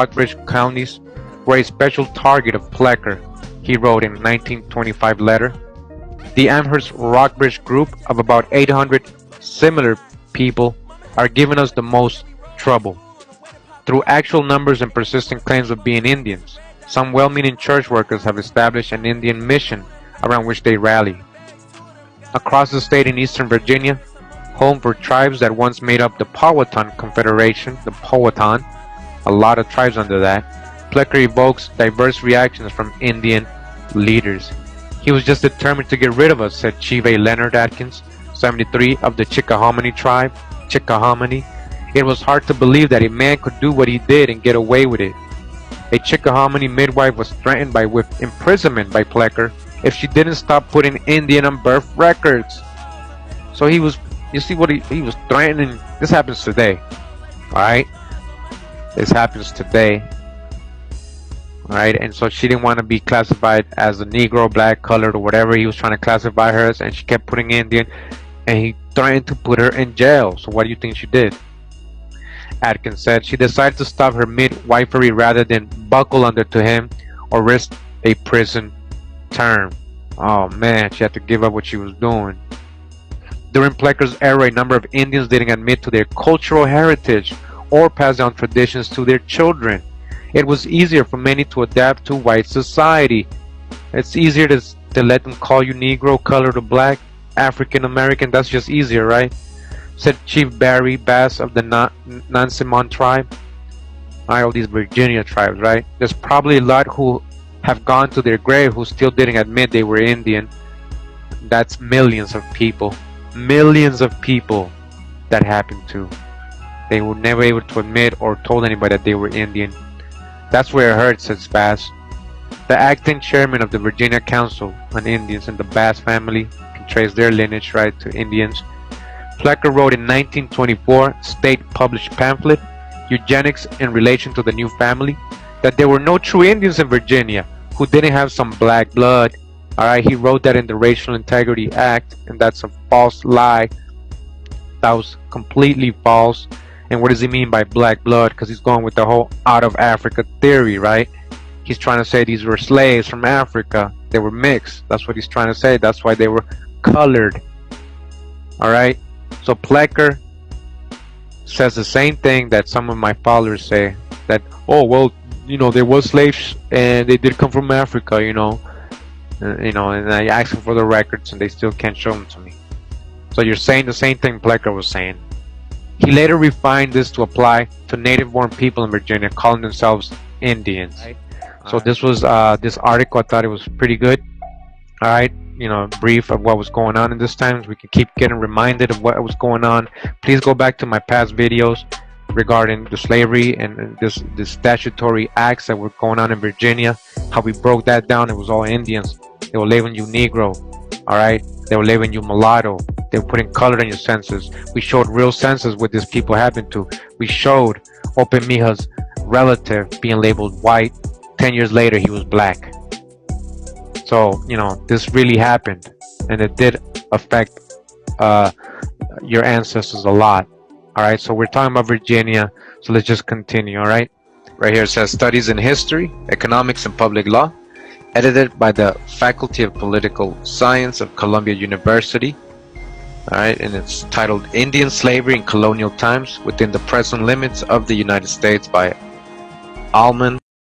Rockbridge counties were a special target of Plecker, he wrote in a 1925 letter. The Amherst Rockbridge group of about 800 similar people are giving us the most trouble. Through actual numbers and persistent claims of being Indians, some well-meaning church workers have established an Indian mission around which they rally. Across the state in eastern Virginia, home for tribes that once made up the Powhatan Confederation, the Powhatan, a lot of tribes under that, Plecker evokes diverse reactions from Indian leaders. He was just determined to get rid of us, said Chief A. Leonard Atkins, 73, of the Chickahominy tribe. Chickahominy. It was hard to believe that a man could do what he did and get away with it. A Chickahominy midwife was threatened with imprisonment by Plecker if she didn't stop putting Indian on birth records. So he was, you see what he was threatening. This happens today, alright? This happens today, alright? And so she didn't want to be classified as a Negro, black, colored, or whatever he was trying to classify her as, and she kept putting Indian, and he threatened to put her in jail. So what do you think she did? Atkins said she decided to stop her midwifery rather than buckle under to him or risk a prison term. Oh man, she had to give up what she was doing. During Plecker's era, a number of Indians didn't admit to their cultural heritage or pass down traditions to their children. It was easier for many to adapt to white society. It's easier to let them call you Negro, colored, or black, African American. That's just easier, right? Said Chief Barry Bass of the Nansemond tribe. All these Virginia tribes, right? There's probably a lot who have gone to their grave who still didn't admit they were Indian. That's millions of people. Millions of people that happened to. They were never able to admit or told anybody that they were Indian. That's where it hurts, says Bass. The acting chairman of the Virginia Council on Indians and the Bass family can trace their lineage right to Indians. Plecker wrote in 1924, state-published pamphlet, Eugenics in Relation to the New Family, that there were no true Indians in Virginia who didn't have some black blood. Alright, he wrote that in the Racial Integrity Act, and that's a false lie. That was completely false. And what does he mean by black blood? Because he's going with the whole out of Africa theory, right? He's trying to say these were slaves from Africa. They were mixed. That's what he's trying to say. That's why they were colored. Alright? So Plecker says the same thing that some of my followers say. That, oh, well, you know, there was slaves and they did come from Africa, you know. And I ask them for the records and they still can't show them to me. So you're saying the same thing Plecker was saying. He later refined this to apply to native-born people in Virginia, calling themselves Indians. So this was this article. I thought it was pretty good. All right, brief of what was going on in this time. We can keep getting reminded of what was going on. Please go back to my past videos regarding the slavery and this statutory acts that were going on in Virginia. How we broke that down. It was all Indians. They were labeling you Negro. All right, they were labeling you mulatto. They were putting color in your census. We showed real census what these people happened to. We showed Open Mija's relative being labeled white. 10 years later, he was black. So, this really happened. And it did affect your ancestors a lot. Alright, so we're talking about Virginia. So let's just continue, alright? Right here it says Studies in History, Economics, and Public Law. Edited by the Faculty of Political Science of Columbia University. Alright, and it's titled Indian Slavery in Colonial Times Within the Present Limits of the United States by Alman